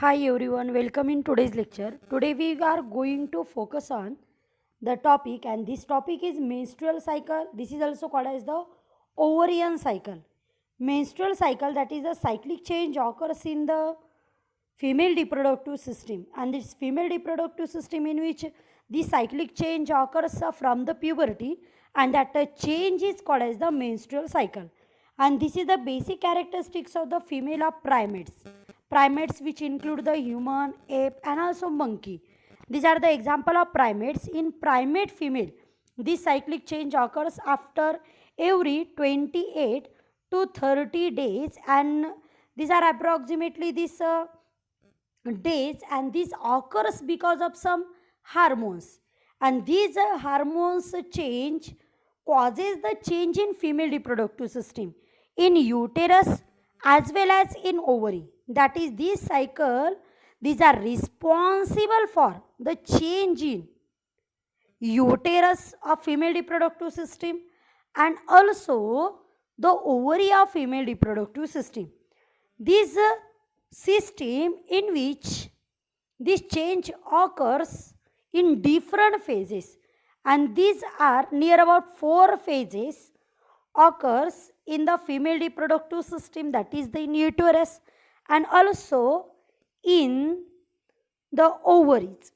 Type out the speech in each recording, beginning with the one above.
Hi everyone, welcome in today's lecture. Today we are going to focus on the topic, and this topic is menstrual cycle. This is also called as the ovarian cycle. Menstrual cycle, that is a cyclic change occurs in the female reproductive system, and this female reproductive system in which the cyclic change occurs from the puberty, and that change is called as the menstrual cycle. And this is the basic characteristics of the female of primates which include the human, ape and also monkey. These are the example of primates. In primate female, this cyclic change occurs after every 28 to 30 days, and these are approximately these days, and this occurs because of some hormones, and these hormones change causes the change in female reproductive system in uterus as well as in ovary. That is, this cycle, these are responsible for the change in uterus of female reproductive system and also the ovary of female reproductive system. This system in which this change occurs in different phases, and these are near about 4 phases occurs in the female reproductive system, that is the in uterus and also in the ovaries.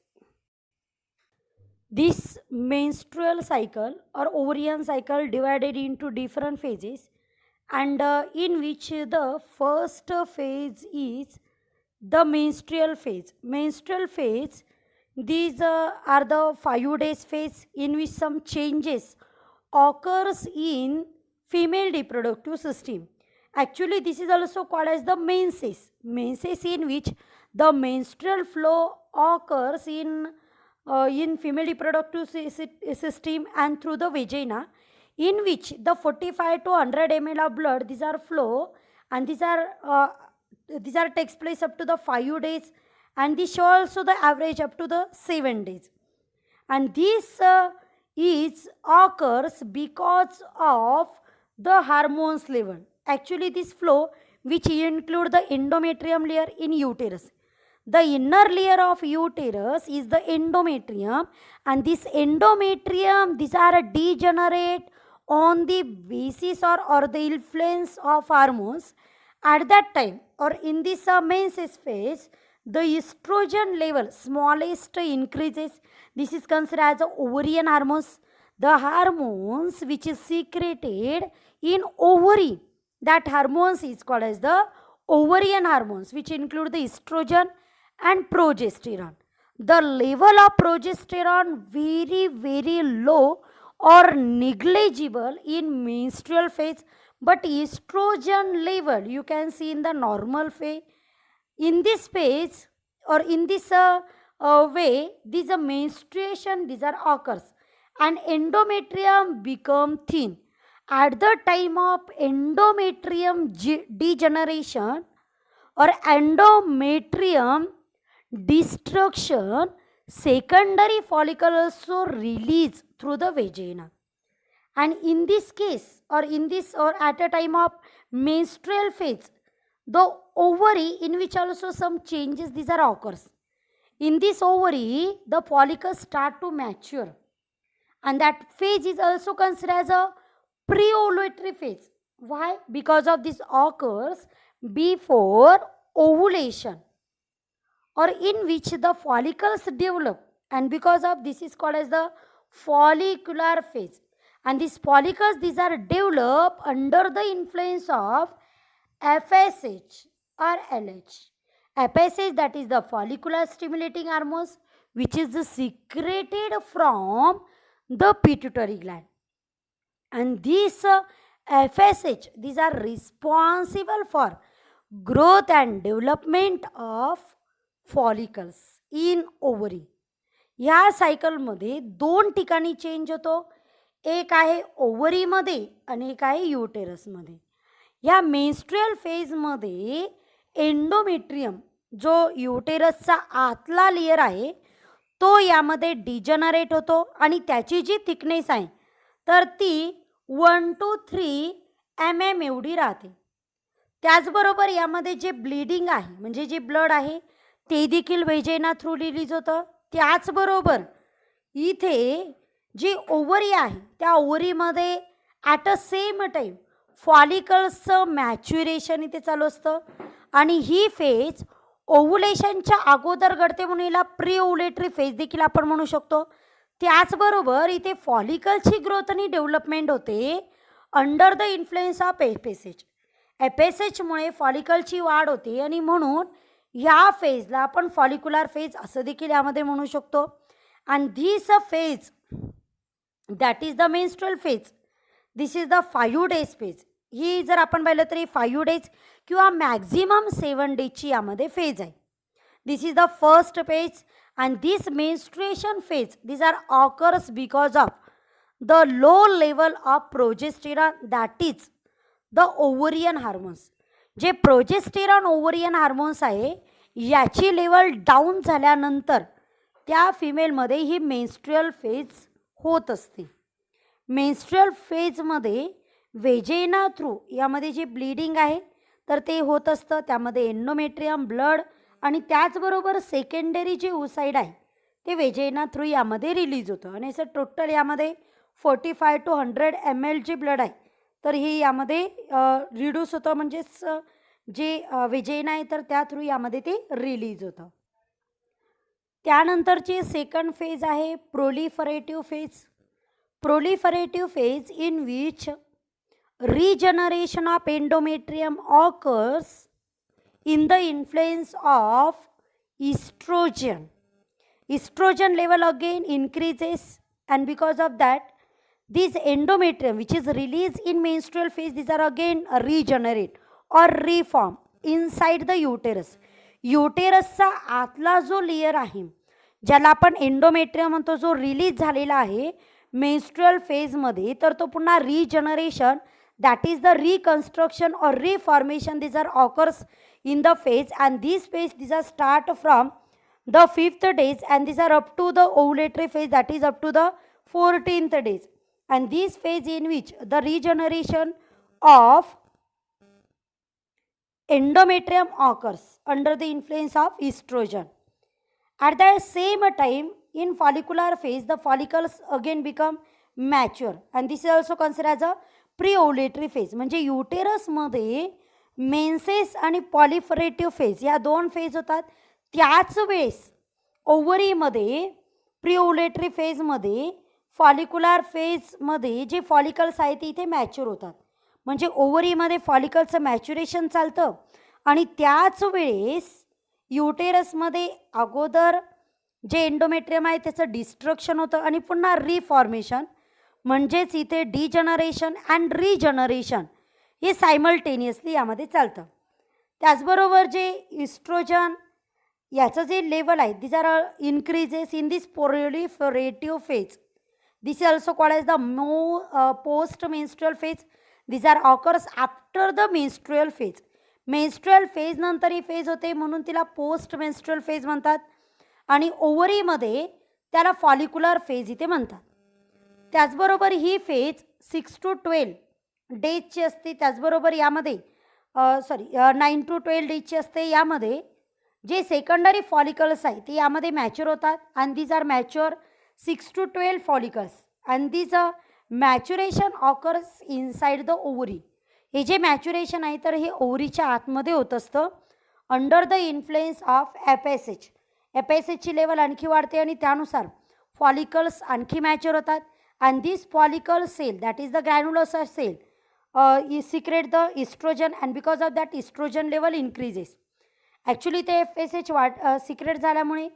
This menstrual cycle or ovarian cycle divided into different phases, and in which the first phase is the menstrual phase. Menstrual phase, these are the 5 days phase in which some changes occurs in female reproductive system. Actually, this is also called as the menses. Menses in which the menstrual flow occurs in female reproductive system and through the vagina, in which the 45 to 100 ml of blood, these are flow, and these are takes place up to the 5 days, and this show also the average up to the 7 days. And this is occurs because of the hormones level. Actually, this flow which include the endometrium layer in uterus. The inner layer of uterus is the endometrium, and this endometrium, these are degenerate on the basis or the influence of hormones. At that time or in this menses phase, the estrogen level smallest increases. This is considered as the ovarian hormones. The hormones which is secreted in ovary, that hormones is called as the ovarian hormones, which include the estrogen and progesterone. The level of progesterone very low or negligible in menstrual phase, but estrogen level you can see in the normal phase. In this phase or in this way, these are menstruation, these are occurs, and endometrium become thin. At the time of endometrium degeneration or endometrium destruction, secondary follicle also release through the vagina. And in this case or in this or at a time of menstrual phase, the ovary in which also some changes these are occurs. In this ovary, the follicles start to mature, and that phase is also considered as a pre-ovulatory phase. Why? Because of this occurs before ovulation, or in which the follicles develop, and because of this is called as the follicular phase. And these follicles, these are developed under the influence of FSH or LH. FSH, that is the follicular stimulating hormones, which is secreted from the pituitary gland. And these FSH, these are responsible for growth and development of follicles in ovary. या सायकलमध्ये 2 ठिकाणी change होतो. एक आहे ओव्हरीमध्ये आणि एक आहे युटेरसमध्ये. या menstrual फेजमध्ये एंडोमेट्रियम जो युटेरसचा आतला लेयर आहे तो यामध्ये डिजनरेट होतो, आणि त्याची जी थिकनेस आहे तर ती 1 to 3 mm एवढी राहते. त्याचबरोबर यामध्ये जे ब्लीडिंग आहे म्हणजे जे ब्लड आहे ते देखील वेजेना थ्रू रिलीज होतं. त्याचबरोबर इथे जी ओव्हरी आहे त्या ओव्हरीमध्ये ॲट अ सेम टाईम फॉलिकल्सचं मॅच्युरेशन इथे चालू असतं आणि ही फेज ओव्हुलेशनच्या अगोदर घडते म्हणून हिला प्री ओव्हुलेटरी फेज देखील आपण म्हणू शकतो. त्याचबरोबर इथे फॉलिकलची ग्रोथ आणि डेव्हलपमेंट होते under the influence of FSH. एफएसएचमुळे फॉलिकलची वाढ होते आणि म्हणून ह्या फेजला आपण फॉलिक्युलर फेज असं देखील यामध्ये म्हणू शकतो. And this a phase that is the menstrual phase. This is the 5 days phase. ही जर आपण पाहिलं तरी 5 days किंवा मॅक्झिमम 7 daysची यामध्ये फेज आहे. This is the first phase and this menstruation phase this are occurs because of the low level of progesterone that is the ovarian hormones. जे progesterone ovarian hormones आहे याची लेवल डाऊन झाल्यानंतर त्या फिमेलमध्ये ही menstrual phase होत असते. Menstrual फेजमध्ये वेजेना through यामध्ये जे bleeding आहे तर ते होत असतं. त्यामध्ये एंडोमेट्रियम, ब्लड आणि त्याचबरोबर सेकंडरी जे ओसाईड आहे ते वेजेना थ्रू यामध्ये रिलीज होतं आणि असं टोटल यामध्ये 45 to 100 ml जे ब्लड आहे तर हे यामध्ये रिड्यूस होतं. म्हणजेच जे वेजेना आहे तर त्या थ्रू यामध्ये ते रिलीज होतं. त्यानंतरची सेकंड फेज आहे proliferative phase. Proliferative phase in which regeneration of endometrium occurs in the influence of estrogen. Estrogen level again increases and because of that this endometrium which is released in menstrual phase these are again regenerate or reform inside the uterus. युटेरसचा आतला जो layer आहे ज्याला आपण endometrium म्हणतो जो release झालेला आहे menstrual फेजमध्ये तर तो पुन्हा regeneration that is the reconstruction or reformation these are occurs in the phase and these phase these are start from the 5th days and these are up to the ovulatory phase that is up to the 14th days and this phase in which the regeneration of endometrium occurs under the influence of estrogen. At the same time in follicular phase the follicles again become mature and this is also considered as a pre ovulatory phase. म्हणजे युटेरसमध्ये menses आणि पॉलिफरेटिव्ह phase या 2 phase होतात. त्याच वेळेस ओव्हरीमध्ये pre ओव्हुलेटरी फेजमध्ये follicular फेजमध्ये जे follicles आहेत ते इथे मॅच्युअर होतात. म्हणजे ओव्हरीमध्ये फॉलिकलचं मॅच्युरेशन चालतं आणि त्याच वेळेस युटेरसमध्ये अगोदर जे एंडोमेट्रियम आहे त्याचं डिस्ट्रक्शन होतं आणि पुन्हा रिफॉर्मेशन म्हणजेच इथे डिजनरेशन अँड रिजनरेशन हे सायमल्टेनियसली यामध्ये चालतं. त्याचबरोबर जे इस्ट्रोजन याचं जे लेवल आहे this are increases in this proliferative phase. This is also called as the post menstrual phase. This are occurs after the menstrual phase. Menstrual phase नंतर ही फेज होते म्हणून तिला पोस्ट मेन्स्ट्रुअल फेज म्हणतात आणि ओव्हरीमध्ये त्याला फॉलिक्युलर फेज इथे म्हणतात. त्याचबरोबर ही फेज 6 to 12 डेजची असते. त्याचबरोबर यामध्ये 9 to 12 डेजची असते. यामध्ये जे सेकंडरी फॉलिकल्स आहे ते यामध्ये मॅच्युअर होतात and these are mature 6 to 12 follicles and these maturation occurs inside the ovary. हे जे मॅच्युरेशन आहे तर हे ओव्हरीच्या आतमध्ये होत असतं under the influence of FSH. एफएसएचची लेवल आणखी वाढते आणि त्यानुसार फॉलिकल्स आणखी मॅच्युअर होतात. And this follicle cell that is the granulosa cell is secrete the estrogen and because of that estrogen level increases. Actually ते FSH सिक्रेट झाल्यामुळे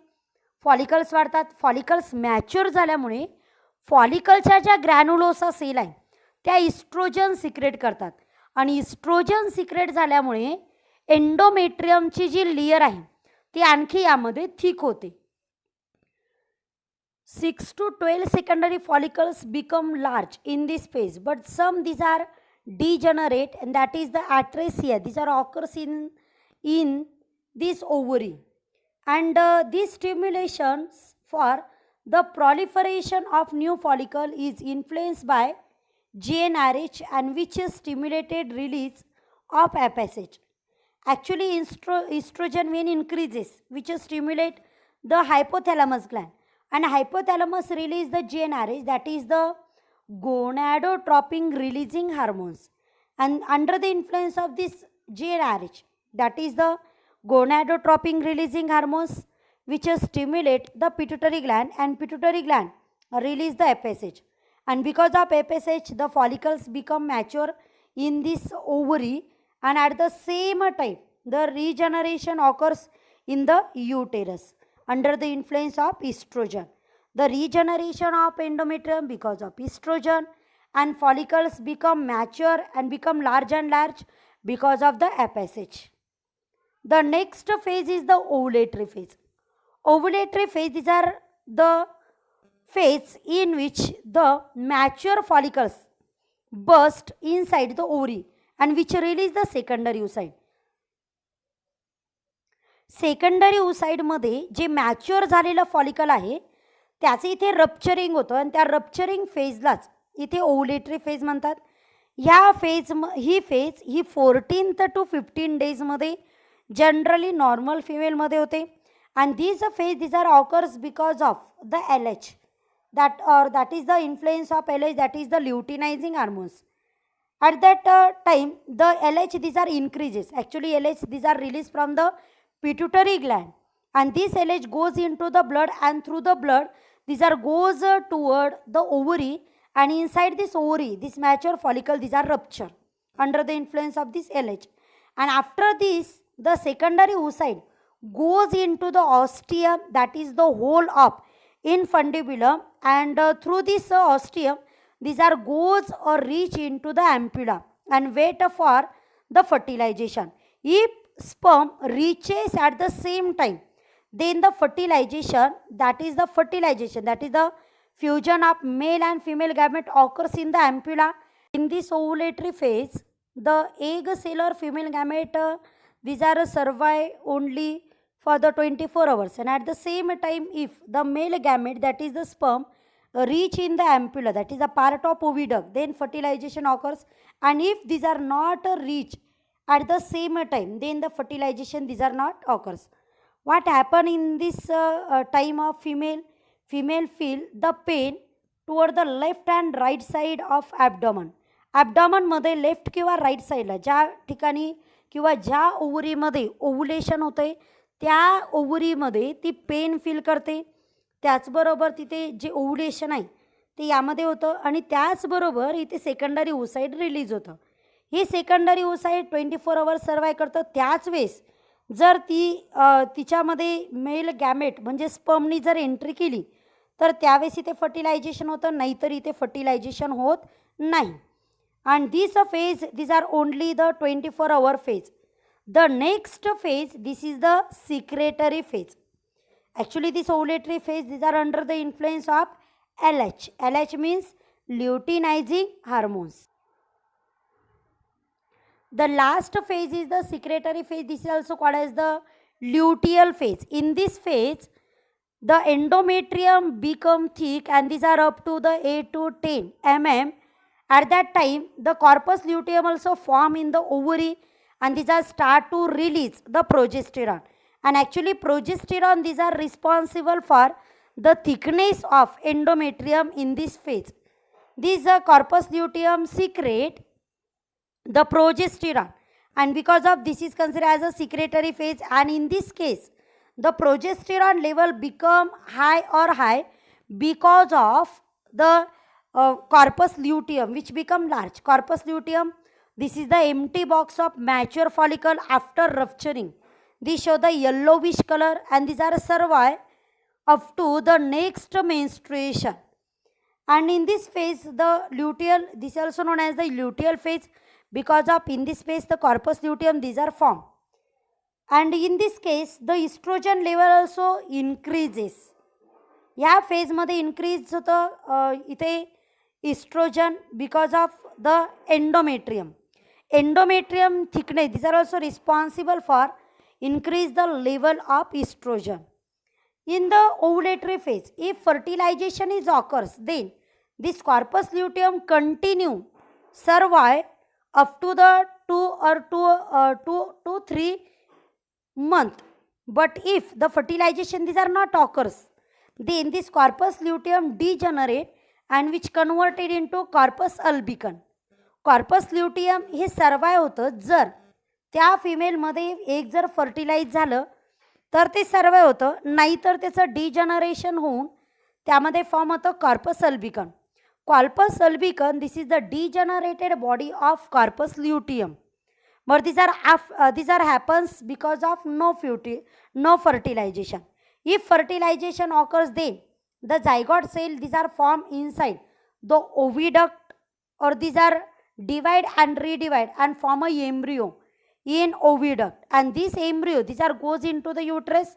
follicles वाढतात. फॉलिकल्स मॅच्युअर झाल्यामुळे फॉलिकलच्या ज्या ग्रॅन्युलोसा सेल आहे त्या इस्ट्रोजन सिक्रेट करतात आणि इस्ट्रोजन सिक्रेट झाल्यामुळे एंडोमेट्रियमची जी लेयर आहे ती आणखी यामध्ये थिक होते. 6 to 12 secondary follicles become large in this phase but some these are degenerate and that is the atresia. These are occurs in this ovary and these stimulations for the proliferation of new follicle is influenced by GnRH and which is stimulated release of FSH. Actually, estrogen when increases, which stimulate the hypothalamus gland, and hypothalamus release the GnRH, that is the gonadotropin releasing hormones. And under the influence of this GnRH, that is the gonadotropin releasing hormones, which stimulate the pituitary gland, and pituitary gland release the FSH. And because of FSH, the follicles become mature in this ovary, and at the same time the regeneration occurs in the uterus under the influence of estrogen. The regeneration of endometrium because of estrogen, and follicles become mature and become large and large because of the FSH. The next phase is the ovulatory phase. Ovulatory phase, these are the phase in which the mature follicles burst inside the ovary and which release the secondary oocyte. Secondary ओसाइडमध्ये जे mature झालेलं follicle आहे त्याचे इथे rupturing होतं, आणि त्या rupturing फेजलाच इथे ओव्हुलेटरी फेज म्हणतात. ह्या फेज ही 14 to 15 डेजमध्ये जनरली नॉर्मल फिमेलमध्ये होते. and these are occurs because of the LH, that is the influence of LH, that is the luteinizing hormones. At that time the LH, these are increases. Actually LH, these are released from the pituitary gland, and this LH goes into the blood, and through the blood these are goes toward the ovary, and inside this ovary this mature follicle, these are rupture under the influence of this LH. And after this the secondary oocyte goes into the ostium, that is the hole of infundibulum, and through this ostium these are goes or reach into the ampulla and wait for the fertilization. If sperm reaches at the same time, then the fertilization, that is the fusion of male and female gamete occurs in the ampulla. In this ovulatory phase, the egg cell or female gamete, these are survive only for the 24 hours, and at the same time if the male gamete, that is the sperm, reach in the ampulla, that is a part of oviduct, then fertilization occurs. And if these are not reached at the same time, then the fertilization, these are not occurs. What happen in this time of female feel the pain toward the left and right side of abdomen. मध्ये left किंवा right साईडला ज्या ठिकाणी किंवा ज्या ओव्हरीमध्ये ovulation होते त्या ओव्हरीमध्ये ती पेन फील करते. त्याचबरोबर तिथे जे ओव्हुलेशन आहे ते यामध्ये होतं, आणि त्याचबरोबर इथे सेकंडरी oocyte रिलीज होतं. हे सेकंडरी oocyte 24 आवर्स सर्वाईव्ह करतं. त्याच वेळेस जर तिच्यामध्ये मेल गॅमेट म्हणजे स्पर्मनी जर एंट्री केली तर त्यावेळेस इथे फर्टिलायझेशन होतं, नाहीतर इथे फर्टिलायझेशन होत नाही. And this phase, these are only the 24-hour phase. The next phase, this is the secretory phase. Actually this ovulatory phase, these are under the influence of LH. LH means luteinizing hormones. The last phase is the secretory phase. This is also called as the luteal phase. In this phase, the endometrium become thick, and these are up to the 8 to 10 mm. At that time, the corpus luteum also form in the ovary, and these are start to release the progesterone. And actually progesterone, these are responsible for the thickness of endometrium in this phase. These corpus luteum secrete the progesterone, and because of this is considered as a secretory phase. And in this case, the progesterone level become high because of the corpus luteum, which become large. Corpus luteum, this is the empty box of mature follicle after rupturing. These show the yellowish color, and these are survive up to the next menstruation. And in this phase, the luteal, this is also known as the luteal phase, because of in this phase the corpus luteum, these are formed. And in this case, the estrogen level also increases. या फेजमध्ये increase होतं इथे estrogen because of the endometrium. Endometrium thickness, these are also responsible for increase the level of estrogen. In the ovulatory phase, if fertilization is occurs, then this corpus luteum continue survive up to the 2 to 3 month. But if the fertilization these are not occurs, then this corpus luteum degenerate and which converted into corpus albicans. Corpus luteum हे survive होतं जर त्या फिमेलमध्ये एक जर fertilise झालं तर ते survive होतं, नाहीतर त्याचं डिजनरेशन होऊन त्यामध्ये फॉर्म होतं corpus albican. Corpus albican this is the degenerated body of corpus luteum. But these are happens because of no fertilization. If fertilization occurs, then the zygote cell these are formed inside the oviduct, or these are divide and redivide and form a embryo in oviduct, and this embryo these are goes into the uterus,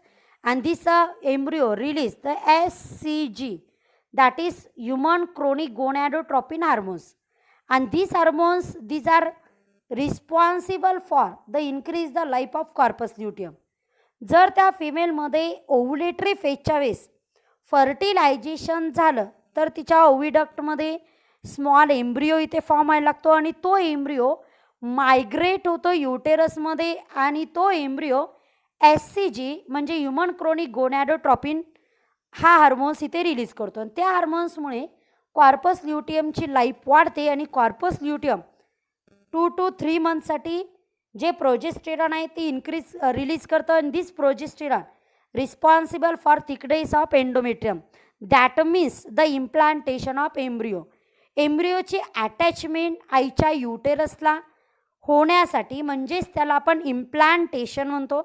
and this embryo release the SCG, that is human chronic gonadotropin hormones, and these hormones these are responsible for the increase the life of corpus luteum. जर त्या फिमेलमध्ये ओव्हुलेटरी फेजच्या वेळेस fertilisation झालं तर तिच्या ओव्हिडक्टमध्ये small embryo इथे form व्हायला लागतो, आणि तो एम्ब्रियो मायग्रेट होतो युटेरसमध्ये, आणि तो एम्ब्रियो SCG म्हणजे ह्युमन क्रोनिक गोनॅडोट्रॉपिन हा हार्मोन्स इथे रिलीज करतो, आणि त्या हार्मोन्समुळे कॉर्पस ल्युटियमची लाईफ वाढते, आणि कॉर्पस ल्युटियम 2 to 3 मंथसाठी जे प्रोजेस्टेरॉन आहे ते रिलीज करतं, आणि this progesterone responsible for thickness of endometrium, that means the implantation of embryo. एम्ब्रियोची अटॅचमेंट आईच्या युटेरसला होण्यासाठी, म्हणजेच त्याला आपण इम्प्लांटेशन म्हणतो,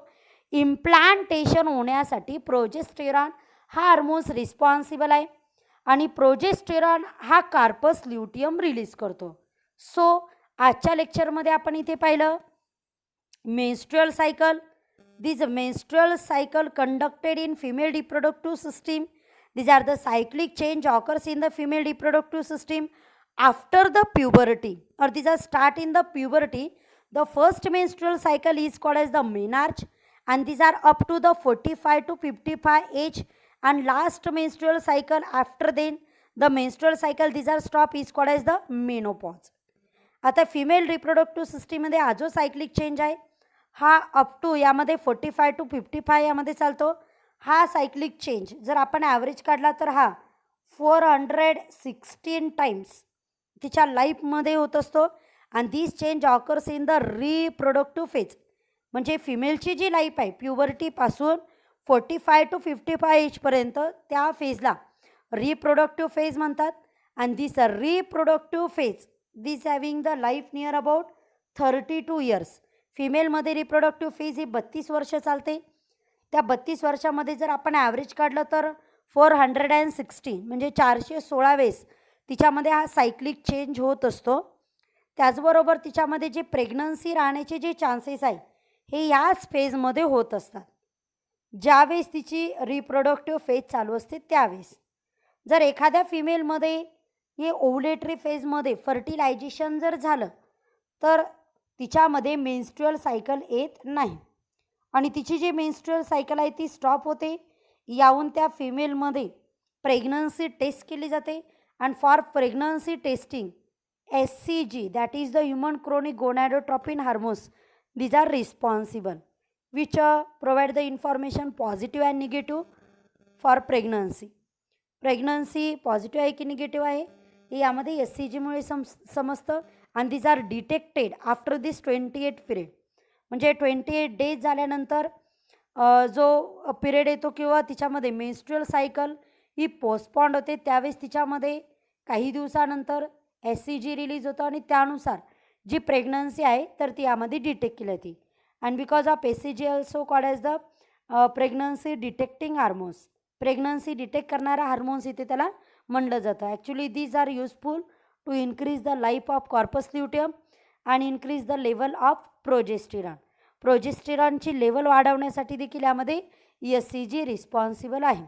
इम्प्लांटेशन होण्यासाठी प्रोजेस्टेरॉन हा हार्मोन्स रिस्पॉन्सिबल आहे, आणि प्रोजेस्टेरॉन हा कार्पस ल्युटियम रिलीज करतो. सो आजच्या लेक्चरमध्ये आपण इथे पाहिलं menstrual cycle. This menstrual cycle conducted in female reproductive system. These are the cyclic change occurs in the female reproductive system after the puberty, or these are start in the puberty. The first menstrual cycle is called as the menarche, and these are up to the 45 to 55 age, and last menstrual cycle after then the menstrual cycle these are stop is called as the menopause. आता female reproductive सिस्टीममध्ये हा जो cyclic change आहे हा up to यामध्ये 45 to 55 यामध्ये चालतो. हा सायक्लिक चेंज जर आपण ॲव्हरेज काढला तर हा 416 टाइम्स तिच्या लाईफमध्ये होत असतो, आणि this change occurs in the reproductive phase. म्हणजे फिमेलची जी लाईफ आहे प्युबर्टीपासून 45 to 55 एजपर्यंत त्या फेजला रिप्रोडक्टिव्ह फेज म्हणतात, आणि this reproductive phase this having the life near about 32 years. फिमेलमध्ये रिप्रोडक्टिव्ह फेज ही 32 वर्ष चालते. त्या 32 वर्षामध्ये जर आपण ॲव्हरेज काढलं तर 416 म्हणजे 416 वेळेस तिच्यामध्ये हा सायक्लिक चेंज होत असतो. त्याचबरोबर तिच्यामध्ये जे प्रेग्नन्सी राहण्याचे जे चान्सेस आहे हे याच फेजमध्ये होत असतात, ज्यावेळेस तिची रिप्रोडक्टिव्ह फेज चालू असते त्यावेळेस. जर एखाद्या फिमेलमध्ये हे ओव्हुलेटरी फेजमध्ये फर्टिलायझेशन जर झालं तर तिच्यामध्ये मेन्स्ट्रुअल सायकल येत नाही, आणि तिची जी मेन्स्ट्रुअल सायकल आहे ती स्टॉप होते. याहून त्या फिमेलमध्ये प्रेग्नन्सी टेस्ट केली जाते, आणि for pregnancy testing SCG that is the human chronic gonadotropin hormones these are responsible which provide the information positive and negative for pregnancy. Pregnancy positive आहे की निगेटिव्ह आहे हे यामध्ये SCG मुळे समजतं, and these are detected after this 28 period. म्हणजे 28 days झाल्यानंतर जो period येतो किंवा तिच्यामध्ये मेन्स्ट्रुअल सायकल ही पोस्टपॉन्ड होते, त्यावेळेस तिच्यामध्ये काही दिवसानंतर SCG रिलीज होतं, आणि त्यानुसार जी प्रेग्नन्सी आहे तर ती यामध्ये डिटेक्ट केली जाते. And because of SCG also called as the pregnancy detecting hormones. Pregnancy detect करणारा हार्मोन्स इथे त्याला म्हणलं जातं. Actually these are useful to increase the life of corpus luteum आणि increase the level of progesterone. प्रोजेस्टेरॉनची level वाढवण्यासाठी देखील यामध्ये SCG रिस्पॉन्सिबल आहे.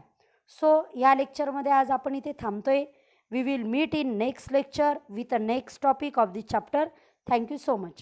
सो या लेक्चरमध्ये आज आपण इथे थांबतोय. We will meet in next lecture with a next topic of this chapter. Thank you so much.